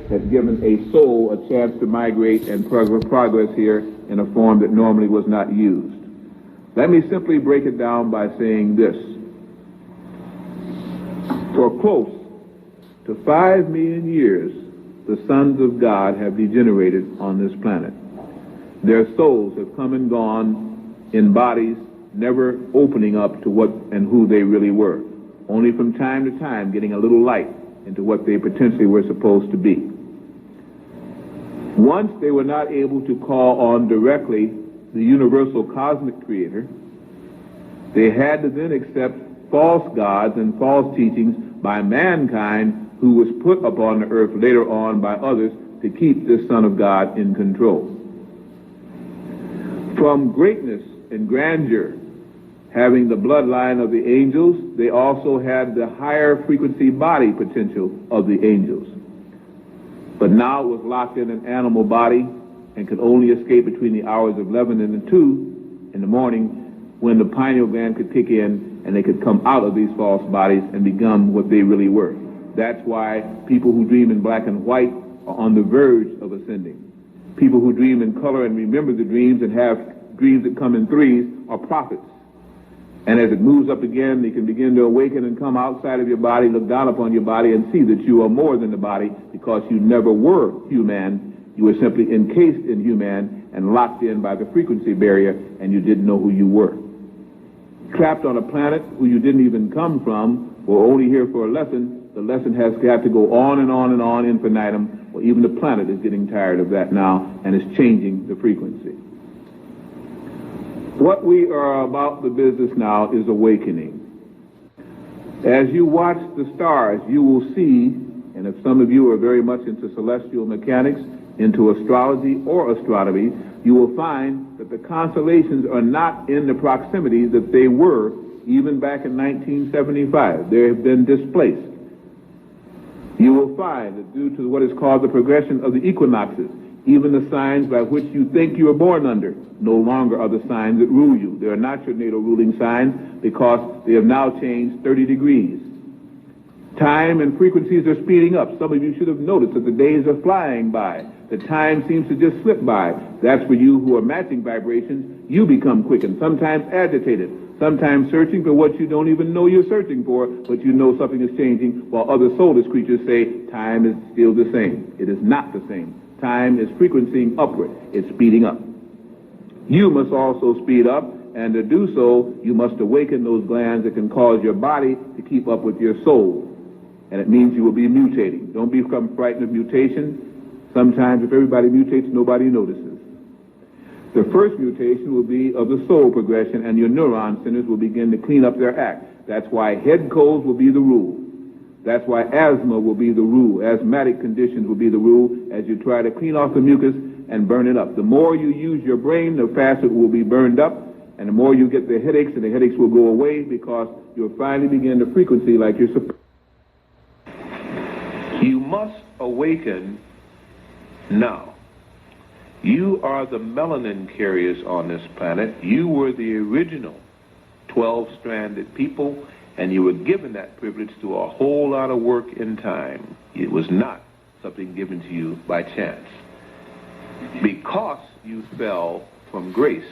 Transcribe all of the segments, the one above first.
has given a soul a chance to migrate and progress here in a form that normally was not used. Let me simply break it down by saying this. For close to 5 million years, the sons of God have degenerated on this planet. Their souls have come and gone in bodies never opening up to what and who they really were, only from time to time getting a little light into what they potentially were supposed to be. Once they were not able to call on directly the universal cosmic creator, they had to then accept false gods and false teachings by mankind who was put upon the earth later on by others to keep this Son of God in control. From greatness and grandeur, having the bloodline of the angels, they also had the higher frequency body potential of the angels. But now it was locked in an animal body and could only escape between the hours of 11 and 2 in the morning, when the pineal gland could kick in and they could come out of these false bodies and become what they really were. That's why people who dream in black and white are on the verge of ascending. People who dream in color and remember the dreams and have dreams that come in threes are prophets. And as it moves up again, they can begin to awaken and come outside of your body, look down upon your body, and see that you are more than the body, because you never were human. You were simply encased in human and locked in by the frequency barrier, and you didn't know who you were. Trapped on a planet who you didn't even come from, or only here for a lesson, the lesson has got to go on and on and on infinitum, or even the planet is getting tired of that now and is changing the frequency. What we are about the business now is awakening. As you watch the stars, you will see, and if some of you are very much into celestial mechanics, into astrology or astronomy, you will find that the constellations are not in the proximity that they were even back in 1975. They have been displaced. You will find that due to what is called the progression of the equinoxes, even the signs by which you think you were born under no longer are the signs that rule you. They are not your natal ruling signs, because they have now changed 30 degrees. Time and frequencies are speeding up. Some of you should have noticed that the days are flying by. The time seems to just slip by. That's for you who are matching vibrations. You become quickened, sometimes agitated, sometimes searching for what you don't even know you're searching for, but you know something is changing, while other soulless creatures say time is still the same. It is not the same. Time is frequencing upward. It's speeding up. You must also speed up, and to do so, you must awaken those glands that can cause your body to keep up with your soul. And it means you will be mutating. Don't become frightened of mutation. Sometimes if everybody mutates, nobody notices. The first mutation will be of the soul progression, and your neuron centers will begin to clean up their act. That's why head colds will be the rule. That's why asthma will be the rule. Asthmatic conditions will be the rule as you try to clean off the mucus and burn it up. The more you use your brain, the faster it will be burned up, and the more you get the headaches, and the headaches will go away, because you'll finally begin to frequency like you're supposed. You must awaken now. You are the melanin carriers on this planet. You were the original 12-stranded people, and you were given that privilege through a whole lot of work in time. It was not something given to you by chance. Because you fell from grace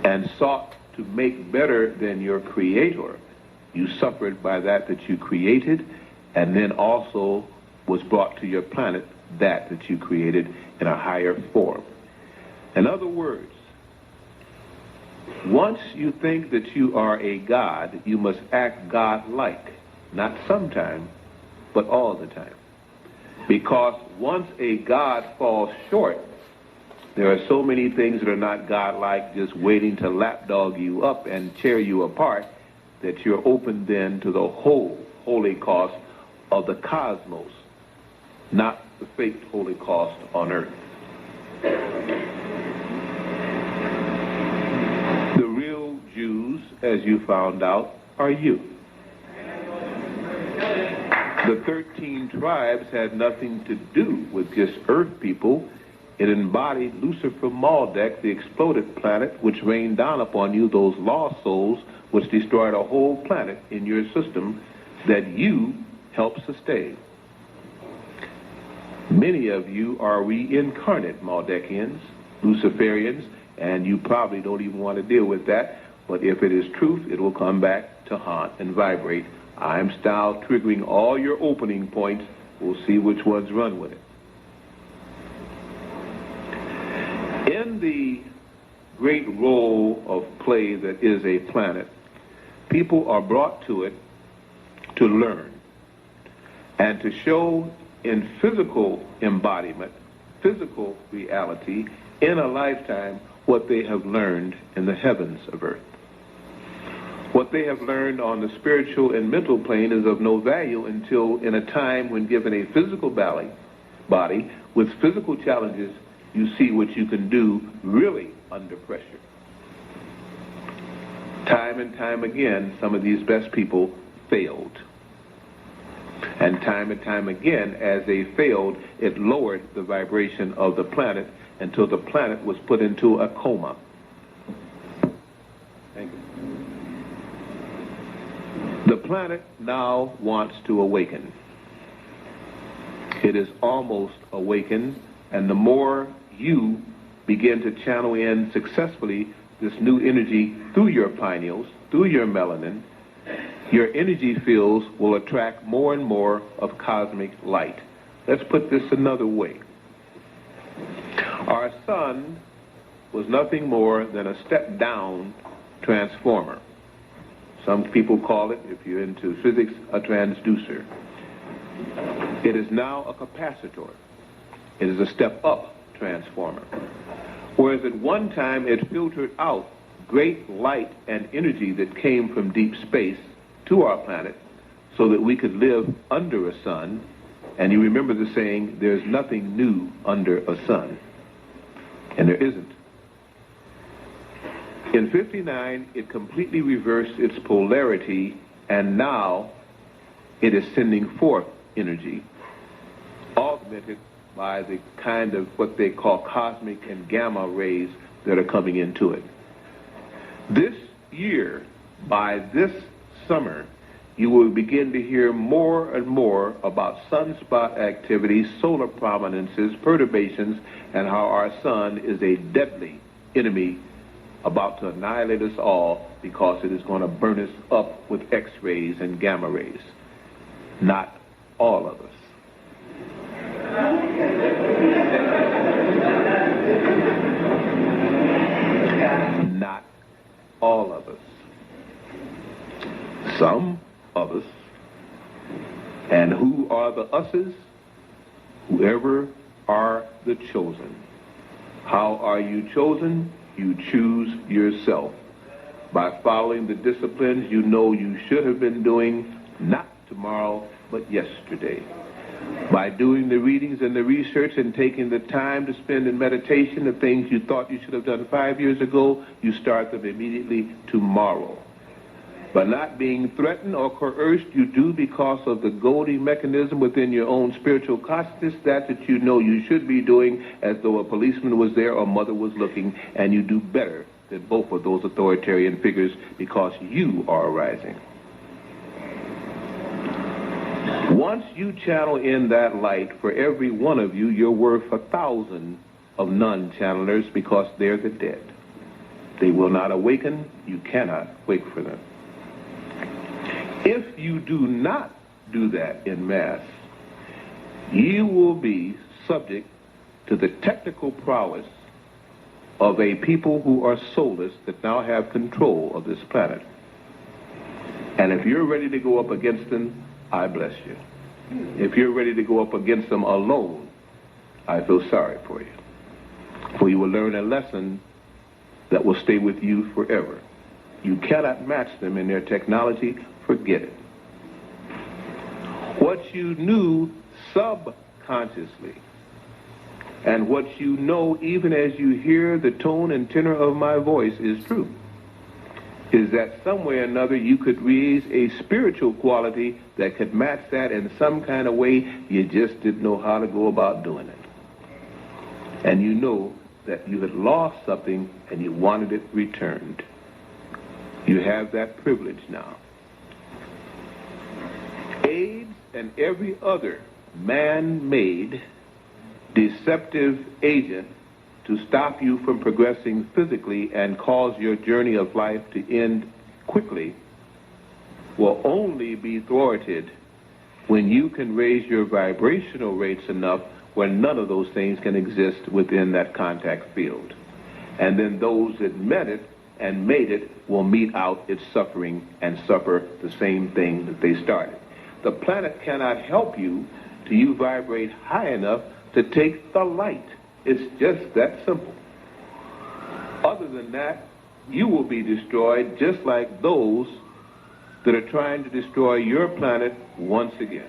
and sought to make better than your Creator, you suffered by that you created, and then also was brought to your planet that you created in a higher form. In other words, once you think that you are a God, you must act God-like, not sometime, but all the time. Because once a God falls short, there are so many things that are not God-like, just waiting to lapdog you up and tear you apart, that you're open then to the whole holocaust of the cosmos, not the fake holocaust on earth. The real Jews, as you found out, are you. The 13 tribes had nothing to do with just earth people. It embodied Lucifer Maldek, the exploded planet, which rained down upon you those lost souls, which destroyed a whole planet in your system that you helped sustain. Many of you are reincarnate Maldekians, Luciferians, and you probably don't even want to deal with that. But if it is truth, it will come back to haunt and vibrate. I'm style triggering all your opening points. We'll see which ones run with it. In the great role of play that is a planet, people are brought to it to learn and to show in physical embodiment, physical reality, in a lifetime, what they have learned in the heavens of earth. What they have learned on the spiritual and mental plane is of no value until in a time when given a physical body with physical challenges, you see what you can do really under pressure. Time and time again, some of these best people failed. And time again, as they failed, it lowered the vibration of the planet until the planet was put into a coma. Thank you. The planet now wants to awaken. It is almost awakened, and the more you begin to channel in successfully this new energy through your pineals, through your melanin, your energy fields will attract more and more of cosmic light. Let's put this another way. Our sun was nothing more than a step-down transformer. Some people call it, if you're into physics, a transducer. It is now a capacitor. It is a step-up transformer. Whereas at one time it filtered out great light and energy that came from deep space to our planet so that we could live under a sun. And you remember the saying, there's nothing new under a sun. And there isn't. In 59, it completely reversed its polarity, and now it is sending forth energy, augmented by the kind of what they call cosmic and gamma rays that are coming into it. This year, by this summer, you will begin to hear more and more about sunspot activity, solar prominences, perturbations, and how our sun is a deadly enemy about to annihilate us all because it is going to burn us up with X-rays and gamma rays. Not all of us. Not all of us. Some of us. And who are the us's? Whoever are the chosen. How are you chosen? You choose yourself by following the disciplines you know you should have been doing, not tomorrow, but yesterday. By doing the readings and the research and taking the time to spend in meditation, the things you thought you should have done 5 years ago, you start them immediately tomorrow. By not being threatened or coerced, you do because of the goading mechanism within your own spiritual consciousness, that you know you should be doing as though a policeman was there or mother was looking, and you do better than both of those authoritarian figures because you are arising. Once you channel in that light, for every one of you, you're worth 1,000 of non-channelers because they're the dead. They will not awaken. You cannot wake for them. If you do not do that in mass, you will be subject to the technical prowess of a people who are soulless that now have control of this planet. And if you're ready to go up against them, I bless you. If you're ready to go up against them alone, I feel sorry for you. For you will learn a lesson that will stay with you forever. You cannot match them in their technology. Forget it. What you knew subconsciously, and what you know even as you hear the tone and tenor of my voice is true, is that some way or another you could raise a spiritual quality that could match that in some kind of way. You just didn't know how to go about doing it. And you know that you had lost something and you wanted it returned. You have that privilege now. AIDS and every other man-made deceptive agent to stop you from progressing physically and cause your journey of life to end quickly will only be thwarted when you can raise your vibrational rates enough where none of those things can exist within that contact field. And then those that met it and made it will mete out its suffering and suffer the same thing that they started. The planet cannot help you till you vibrate high enough to take the light. It's just that simple. Other than that, you will be destroyed just like those that are trying to destroy your planet once again.